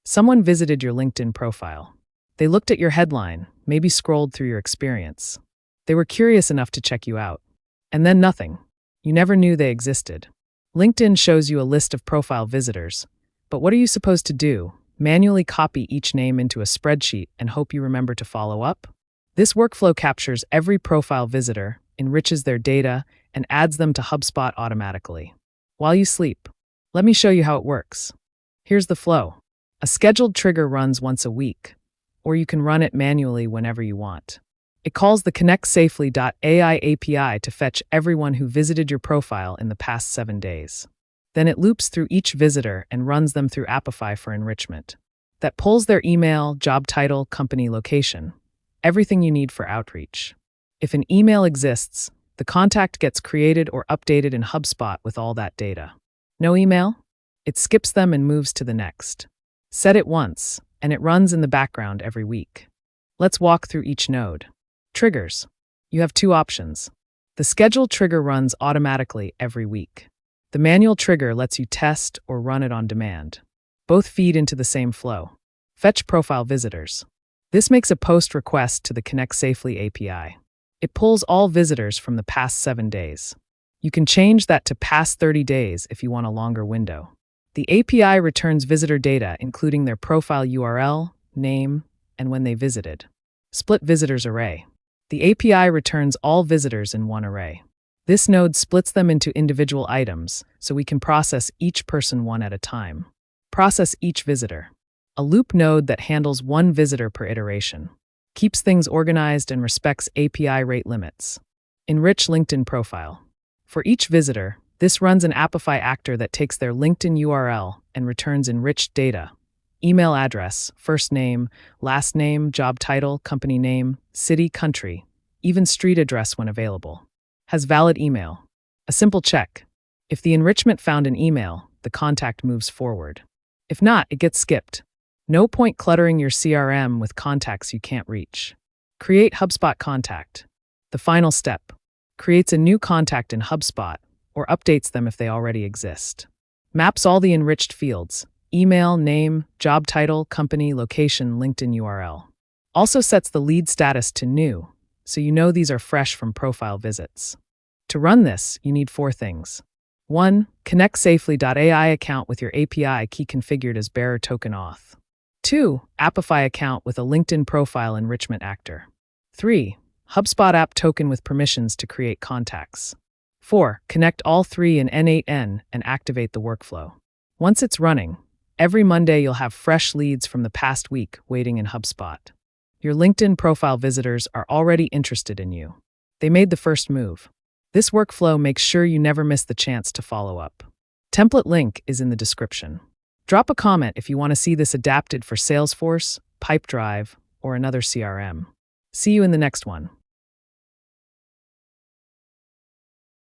Someone visited your LinkedIn profile. They looked at your headline, maybe scrolled through your experience. They were curious enough to check you out. And then nothing. You never knew they existed. LinkedIn shows you a list of profile visitors. But what are you supposed to do? Manually copy each name into a spreadsheet and hope you remember to follow up? This workflow captures every profile visitor, enriches their data, and adds them to HubSpot automatically. While you sleep, let me show you how it works. Here's the flow. A scheduled trigger runs once a week, or you can run it manually whenever you want. It calls the ConnectSafely.ai API to fetch everyone who visited your profile in the past 7 days. Then it loops through each visitor and runs them through Apify for enrichment. That pulls their email, job title, company location, everything you need for outreach. If an email exists, the contact gets created or updated in HubSpot with all that data. No email? It skips them and moves to the next. Set it once, and it runs in the background every week. Let's walk through each node. Triggers. You have 2 options. The scheduled trigger runs automatically every week. The manual trigger lets you test or run it on demand. Both feed into the same flow. Fetch profile visitors. This makes a post request to the ConnectSafely API. It pulls all visitors from the past 7 days. You can change that to past 30 days if you want a longer window. The API returns visitor data, including their profile URL, name, and when they visited. Split visitors array. The API returns all visitors in one array. This node splits them into individual items, so we can process each person one at a time. Process each visitor. A loop node that handles 1 visitor per iteration. Keeps things organized and respects API rate limits. Enrich LinkedIn profile. For each visitor, this runs an Apify actor that takes their LinkedIn URL and returns enriched data. Email address, first name, last name, job title, company name, city, country, even street address when available. Has valid email. A simple check. If the enrichment found an email, the contact moves forward. If not, it gets skipped. No point cluttering your CRM with contacts you can't reach. Create HubSpot contact. The final step. Creates a new contact in HubSpot or updates them if they already exist. Maps all the enriched fields. Email, name, job title, company, location, LinkedIn URL. Also sets the lead status to new, so you know these are fresh from profile visits. To run this, you need 4 things. 1. ConnectSafely.ai account with your API key configured as bearer token auth. 2. Apify account with a LinkedIn profile enrichment actor. 3. HubSpot App Token with permissions to create contacts. 4. Connect all 3 in n8n and activate the workflow. Once it's running, every Monday you'll have fresh leads from the past week waiting in HubSpot. Your LinkedIn profile visitors are already interested in you. They made the first move. This workflow makes sure you never miss the chance to follow up. Template link is in the description. Drop a comment if you want to see this adapted for Salesforce, Pipedrive, or another CRM. See you in the next one.